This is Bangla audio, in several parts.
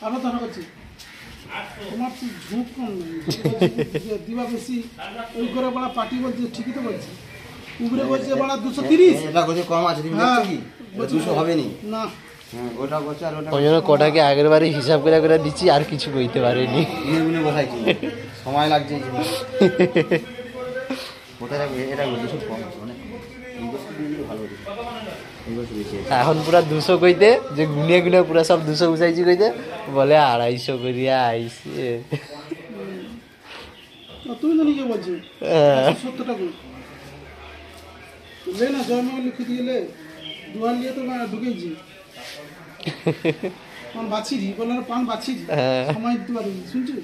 আরো ধরা করছি তোমার ঝুঁক কম দিবা বেশি ওই করে বড় পার্টি বলছে ঠিকই তো বলছে উপরে বলছে বড় 230 এটা কত কম আছে তুমি দেখছো কি 200 হবে নি না ওটা বলছে আর ওটা ওই জন্য কোটাকে আগের বারে হিসাব করে করে দিচ্ছি আর কিছু কইতে পারেনি এগুলো বসাইছি সময় লাগছে ওটা এটা 200 কম আছে মানে এই বস্তু দিয়ে ভালো হবে এই বস্তু বেশি আছে এখন পুরা 200 কইতে যে গুনিয়ে গুনিয়ে পুরা সব 200 উঠাইছি কইতে বলে 250 করিয়া আইছে তুমি তো নিজে বলছো 70 টাকা ले ना जयमंगल लिख दिए दुआर लिए तो मैं ढुकेছি পান বাছি দি বললাম পান বাছি দি সময় দিতে পারি শুনছিস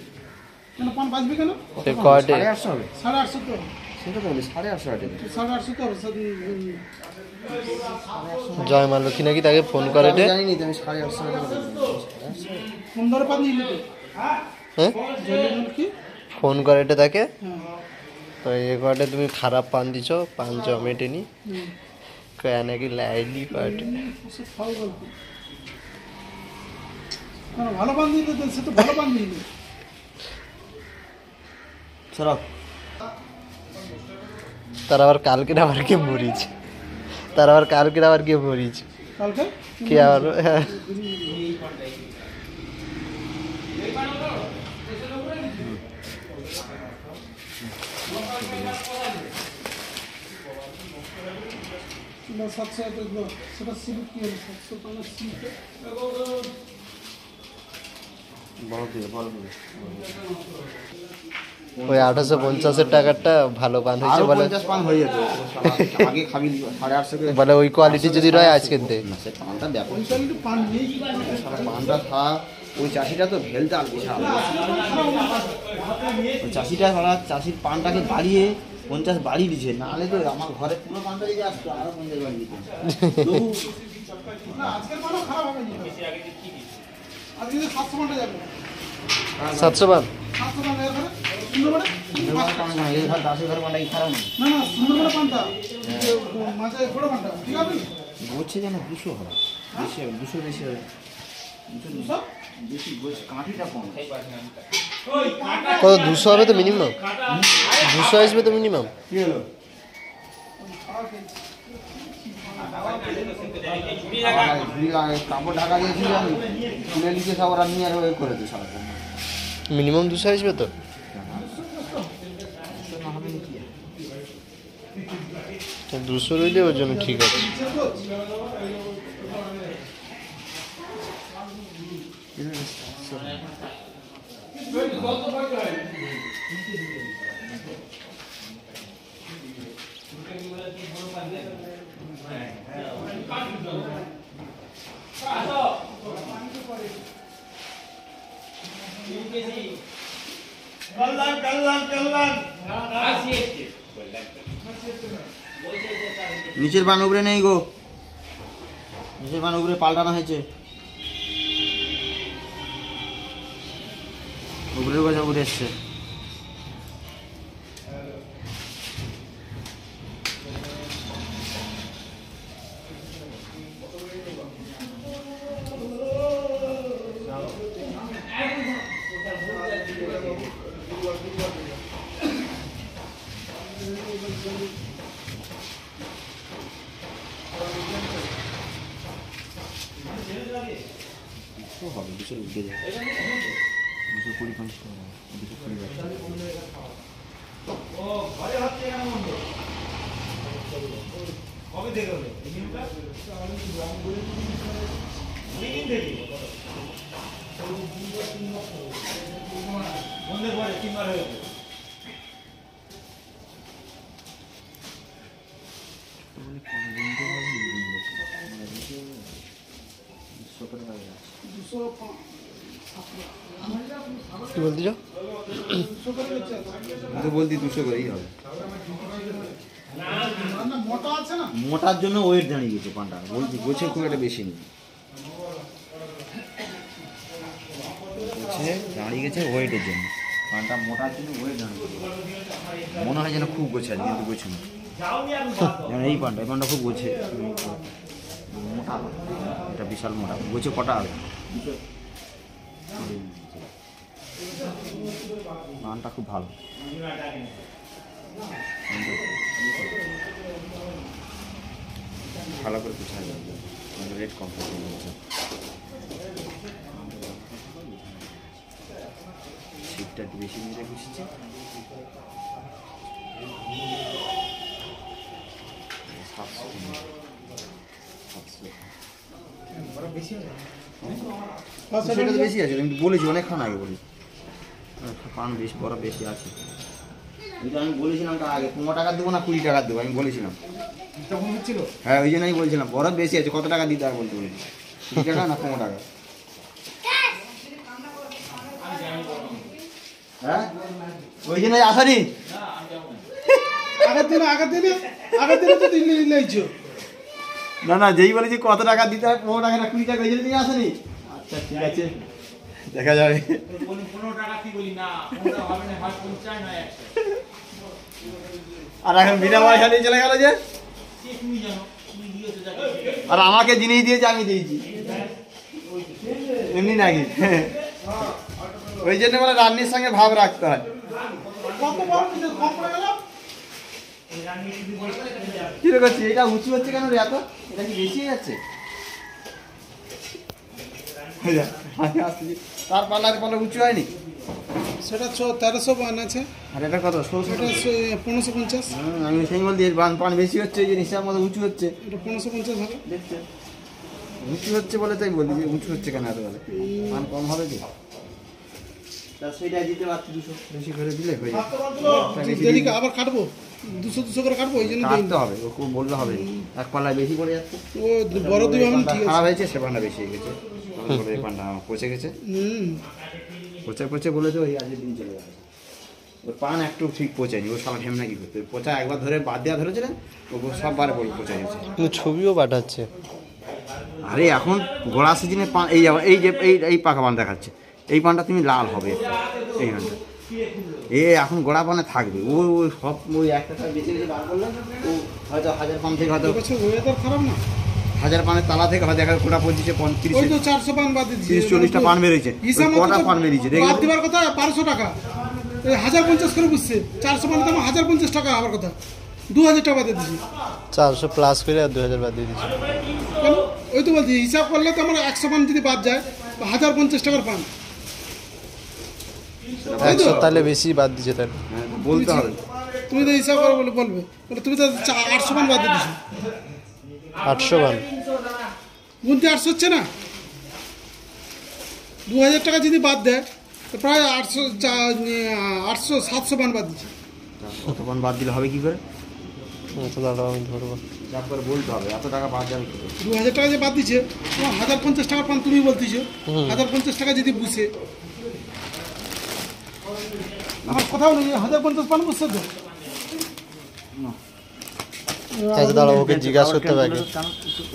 কেন পান বাজবে কেন সে কটে 850 হবে 850 তো সেটা তো বলি 850 টাকা 850 তো জয়মা লক্ষ্মী নাকি তাকে ফোন করে দে জানি নি তুমি 850 টাকা ফোন ধরে পান দিলে তো হ্যাঁ জয়মঙ্গল কি ফোন করে দে তাকে হ্যাঁ তো এই কটে তুমি খারাপ পান দিছো পান জমেটেনি কয়া নাকি লাইলি কটে সে খাও গল্প না ভালো পান দিলে তো সে তো ভালো পান দিলে চলো তার আবার কালকে আবার কে মরিছে তার আবার কালকে আবার কে মরিছে কালকে কি আবার না 700 তো সেটা সিট কি হলো 700 টাকা সিট বড় দিয়ে ওই 850 এর টাকাটা ভালো পান হয়েছে বলে 50 পান হয়ে যেত আগে খাবি 850 করে বলে ওই কোয়ালিটি যদি রয় আজকে দে না সে পানটা দেখো ওইটা কিন্তু পান নেই সারা পানটা খা ওই চাষিটা তো ভেলতে আর বিশাল ওই চাষিটা সারা চাষির পানটাকে বাড়িয়ে 50 বাড়ি দিছে নাহলে তো আমার ঘরে পুরো পানটা যদি আসতো আরো 50 বাড়ি দিত না আজকের পানও খারাপ হবে না আজকে 700 টাকা যাবে 700 পান 700 টাকা এর সুন্দরবনে পান না এই ঘর 10 ঘর পানটা কি খারাপ না না না সুন্দরবনে পানটা মাঝে বড় পানটা ঠিক আছে বলছে যেন 200 হবে বেশি 200 বেশি হবে 200 বেশি বলছে কাঁটিটা কম কত 200 হবে তো মিনিমাম 200 আসবে তো মিনিমাম কি হলো কাপড় ঢাকা দিয়েছিল আমি খুলে লিখে সব ওরা নিয়ে আর ওই করে দিই সব মিনিমাম 200 আসবে তো তো 200 রইলে ওর জন্য ঠিক আছে নিচের পান উপরে নেই গো নিচের পান উপরে পাল্টানো হয়েছে উপরের কথা উঠে এসছে হবে 200 উঠে যাবে 220 220 ও ঘরে হচ্ছে কি বলতে চাও? আমি তো বলছি 200 করেই হবে। মোটা আছে না, মোটার জন্য ওয়েট দাঁড়িয়ে গেছে পানটা, বলছি গোছে খুব একটা বেশি নেই, গোছে দাঁড়িয়ে গেছে ওয়েটের জন্য, পানটা মোটার জন্য ওয়েট দাঁড়িয়ে গেছে। মনে হয় যেন খুব গোছে আছে কিন্তু গোছে না, যেমন এই পানটা খুব গোছে মোটা, এটা বিশাল মোটা, গোছে কটা হবে পানটা খুব ভালো। ভালো করে গুছায় যাবে, রেট কম শীতটা একটু বেশি নিয়ে গুছিয়েছে। সেটা তো বেশি আছে, আমি বলেছি অনেকক্ষণ আগে বলি পান বেশি বড় বেশি আছে। আমি বলেছিলাম তা আগে 15 টাকা দেবো না 20 টাকা দেবো, আমি বলেছিলাম হ্যাঁ, ওই জন্য আমি বলছিলাম বড় বেশি আছে, কত টাকা দিতে হবে বলতে বলেছি, 20 টাকা না 15 টাকা। হ্যাঁ ওই জন্য আসনি, আগের দিনে তো দিল্লি নিয়েছো। না না যেই বলেছি কত টাকা দিতে হবে 15 টাকা না 20 টাকা, ওই জন্য তুমি আসনি। আচ্ছা ঠিক আছে দেখা যাবে। 15 টাকা কি বলি না, 15 হবে না, হয় 50 নয় 100। আর এখন বিনা পয়সা নিয়ে চলে গেল যে, তুমি জানো তুমি দিয়েছো যাকে, আর আমাকে জিনিস দিয়েছে আমি দিয়েছি এমনি নাকি? ওই জন্য মানে রান্নির সঙ্গে ভাব রাখতে হয়। কি রে করছি, এটা উঁচু হচ্ছে কেন রে এত, এটা কি বেশি যাচ্ছে? তার পাল্লার পাল্লা উঁচু হয়নি, সেটা 1300 পান আছে, আর এটা কত 1600? এটা 1550, আমি সেই বলতে পান বেশি হচ্ছে, যে নিশ্চয় মতো উঁচু হচ্ছে, এটা 1550 হবে। দেখছে উঁচু হচ্ছে বলে তাই বলি যে উঁচু হচ্ছে কেন এত বলে, পান কম হবে যে সেইটা দিতে পারছি 200 বেশি করে দিলে হয়ে যাবে। দেরি আবার কাটবো, 200 করে কাটবো, ওই জন্য কাটতে হবে, ও খুব বললে হবে, এক পাল্লায় বেশি পড়ে যাচ্ছে। ও বড় দুই হবে, ঠিক আছে। খারাপ হয়েছে সে পানটা বেশি হয়ে গেছে, এই পানটা পচে গেছে, পচে পচে বলেছে ওই আজকের দিন চলে যাবে। ওর পান একটু ঠিক পচেনি, ও সব ঢেমনা কি করতে, পচা একবার ধরে বাদ দেওয়া ধরেছিলেন ও সববারে বলে পচে গেছে। কিন্তু ছবিও পাঠাচ্ছে। আরে এখন গোড়া সিজনে পান, এই যাওয়া এই যে এই পাকা পান দেখাচ্ছে, এই পানটা তুমি লাল হবে, এই পানটা এ এখন গোড়া পানে থাকবে, ও ওই সব ওই একটা বেছে বেছে বার করলে ও হয়তো 1000 পান থেকে হয়তো ওয়েদার খারাপ না, 1000 পানের তালা থেকে হয়তো দেখা গোটা 25 ওই তো 400 পান বাদ দিচ্ছি, 30-40টা পান বেরিয়েছে, কটা পান বেরিয়েছে বাদ দেওয়ার কথা 1200 টাকা, এই 1050 করে বুঝছে, 400 পান দাম 1050 টাকা হওয়ার কথা, 2000 টাকা বাদ দিচ্ছি, 400 প্লাস করে আর 2000 বাদ দিয়ে দিচ্ছি। কেন? ওই তো বলছি হিসাব করলে তো আমার 100 পান যদি বাদ যায় 1050 টাকার পান, 100 তাহলে বেশি বাদ দিচ্ছে তাহলে। হ্যাঁ, বলতে হবে। তুমি তো হিসাব করে বলবে, তুমি তো 800 পান বাদ দিয়ে দিচ্ছ, 800 বান গুনতে 800 হচ্ছে না, 2000 টাকা যদি বাদ দেয় তো প্রায় 800-700 পান বাদ দিচ্ছে। কত পান বাদ দিলে হবে কি করে, তো দাঁড়াও আমি ধরবো। যা করে বলতে হবে, এত টাকা বাদ যাবে কি করে? 2000 টাকা যে বাদ দিচ্ছে, তোমার 1050 টাকার পান তুমি বলতেছো, 1050 টাকা যদি বুঝে, আমার কথাও নেই, 1050 পান বুঝছে তো। আচ্ছা দাঁড়াও, ওকে জিজ্ঞাসা করতে হবে আগে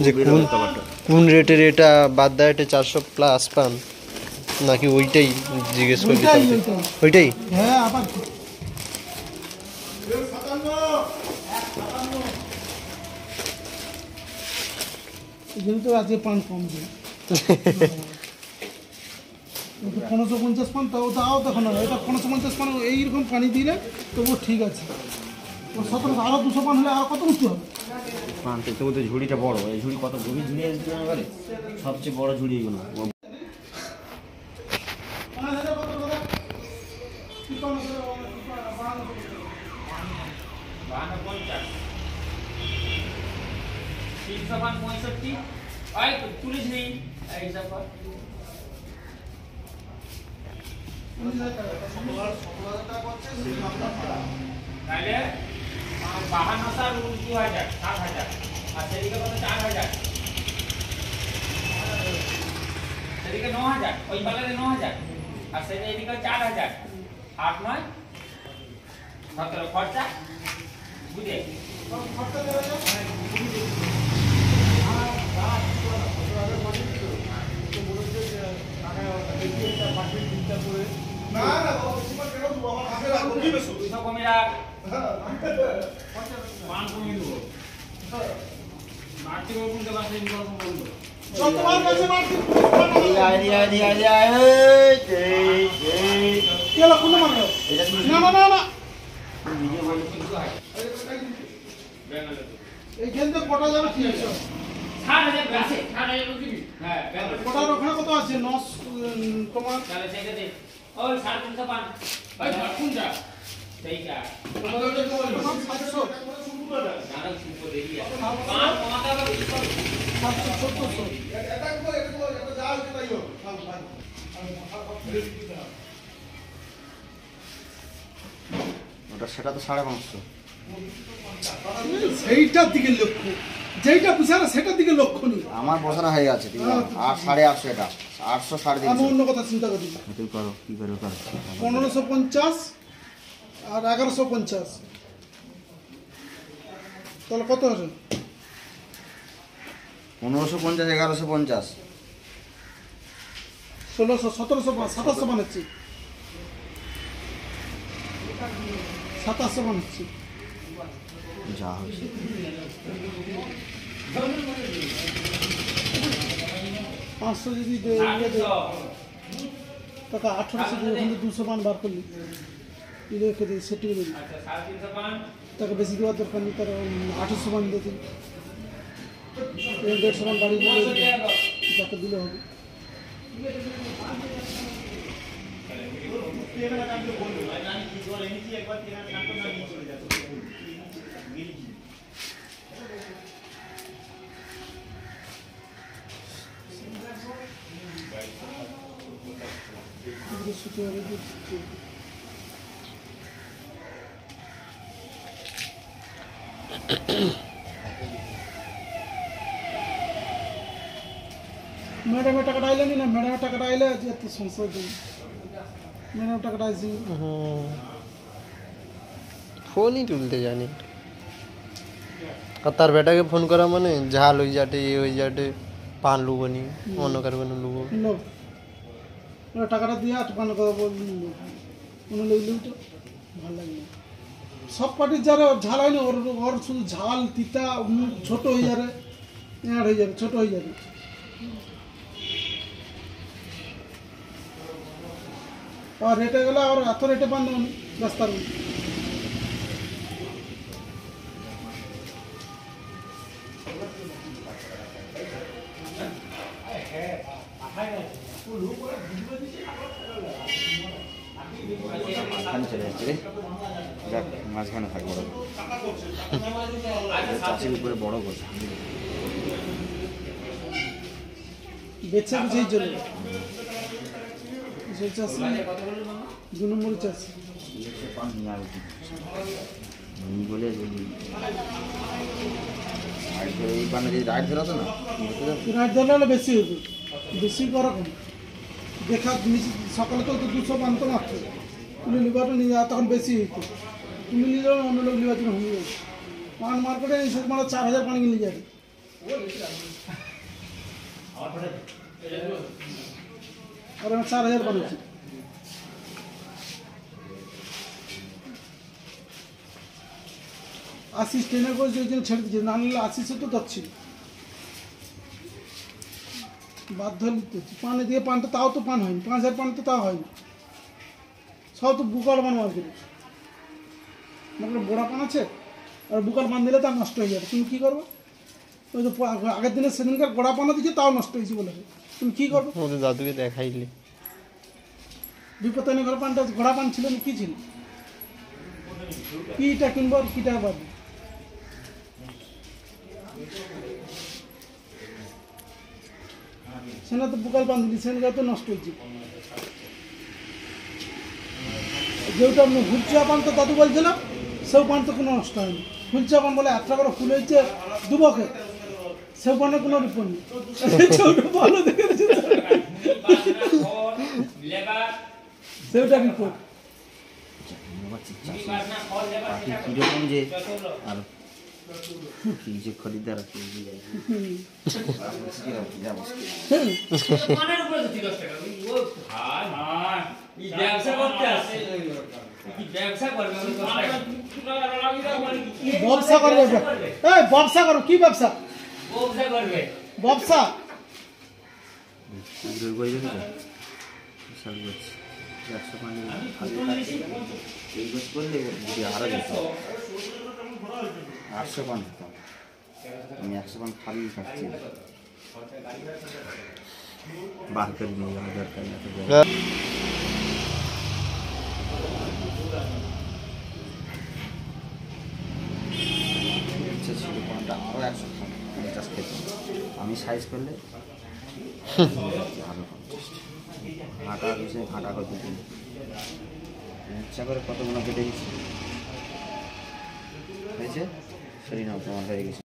যে কোন রেটের এটা বাদ দেয়, এটা 400 প্লাস পান নাকি ওইটাই জিজ্ঞেস করে দিতে হবে। ওইটাই হ্যাঁ, আবার কিন্তু আজকে পান কম দিই 1550 পান, তাও দেখো না, এটা 1550 পান এইরকম পানি দিলে তবু ঠিক আছে, 17 আরো 200 পান হলে আর কত উঠতে হবে। পান তো তো ঝুড়িটা বড়, এই ঝুড়ি কত গভীর ঝুড়ি আছে এবারে, সবচেয়ে বড় ঝুড়ি এগুলো। 300 পান 65 ওই তুলিস নেই এই হিসাব কর তাহলে 52 2000 7000 আর সেদিকে কত 4000 সেদিকে 9000 ওই পালাতে 9000 আর সেদিকে 4000 8 9 17 খরচা বুঝে খরচা দেওয়া যায় কটা যাবে কি আছে কটার ওখানে কত আছে নস তোমার ওই 350 পান ওই কোন যা সেইটা ওটা সেটা তো 550 সেইটার দিকে লক্ষ্য যেইটা বুঝানো সেটার দিকে লক্ষ্য নেই আমার বসানো হয়ে গেছে ঠিক আছে 850 এটা 800 আমি 350 অন্য কথা চিন্তা করি তুই করো কি করো করো 1550 আর 1150 তাহলে কত হবে 1550 1150 1600 1700 2700 বানাচ্ছি 2700 বানাচ্ছি যা হয়েছে 500 যদি টাকা 1800 দিয়ে ওখানে 200 পান বার করলি দিলে রেখে সেটি দিবি আচ্ছা 350 পান তাকে বেশি দেওয়ার দরকার নেই তার 800 পান দিয়ে দিন 150 পান বাড়ি দিয়ে যাকে দিলে হবে ম্যাডামের টাকাটা আইলেনি না ম্যাডামের টাকাটা আইলে এত সংশয় দিই ম্যাডামের টাকাটা আইসি ফোনই তুলতে জানি আর তার বেটাকে ফোন করা মানে ঝাল হয়ে যাটে এ হয়ে যাটে পান লুবো নি অন্য কারো কোনো লুবো লোক টাকাটা দিয়ে আর পান কথা বললি মনে লইলেও তো ভালো লাগে না সব পার্টির যারা ঝাল হয় না ওর ওর শুধু ঝাল তিতা মুখ ছোট হয়ে যাবে এঁড় হয়ে যাবে ছোট হয়ে যাবে আর রেটে গেলে আর এত রেটে পান দেবো রাস্তার মাঝখানে চলে যাচ্ছে রে যাক মাঝখানে থাক বড় চাষির উপরে বড় করছে বেছে বুঝেই চলে সেই চাষি 2 নম্বরের চাষি পান নিয়ে আর কি বলে যদি এই পানে যদি রাইট ধরা তো না রাইট ধরলে হলে বেশি হতো বেশি করা কম দেখা সকালে তো 200 পান তো মাত্র তুমি লিবারটা নিয়ে যাওয়া তখন বেশি হইতো তুমি নিয়ে যাও অন্য লোক লিবার জন্য হয়ে যাবে পান মার্কেটে এই সব মানে 4000 পান কিনে যাবে আর আমি 4000 বানিয়েছি আশিস ট্রেনে করে যে জন্য ছেড়ে দিচ্ছে না নিলে 80 তো যাচ্ছি বাধ্য নিতে হচ্ছে পানে দিয়ে পানটা তাও তো পান হয়নি 5000 পান তো তাও হয়নি সব তো বুকার পান মার্কেটে মানে বড়া পান আছে আর বুকার পান দিলে তা নষ্ট হয়ে যাবে তুমি কী করবে ওই তো আগের দিনে সেদিনকার গোড়া পানা দিচ্ছে তাও নষ্ট হয়েছে বলে তুমি কী করবে ওদের দাদুকে দেখাইলে বিপত্তানি ঘর পানটা গোড়া পান ছিল না কী ছিল কীটা কিনবো আর কীটা বাদ সেনা তো বুকাল পান দিলি সেনগা তো নষ্ট হয়েছে যেটা আপনি হুলচা পান তো দাদু বলছিল সেও পান তো কোনো নষ্ট হয়নি হুলচা পান বলে একটা করে ফুল হয়েছে দুবকে সেও পানের কোনো রিপোর্ট নেই ভালো দেখে সেটা রিপোর্ট কিরকম যে আর কি যে খরিদ্দার আছে পানের উপরে তো 10 টাকা ও ভাই ভাই এই ব্যবসা করতে আসছে কি ব্যবসা করবে ব্যবসা করবে এই ব্যবসা করো কি ব্যবসা ব্যবসা করবে ব্যবসা বিশাল করছে 100 করলে আরো যেত 800 পান হতাম আমি 100 পান খালি খাচ্ছি বার করে নিয়ে যাওয়া দরকার ইচ্ছা ছিল পানটা আরও 150 খেতাম আমি সাইজ করলে ভালো ঘাটা বিষয়ে ঘাটা করতে দিন ইচ্ছা করে কতগুলো কেটে দিচ্ছি হয়েছে শরীর তোমার হয়ে গেছে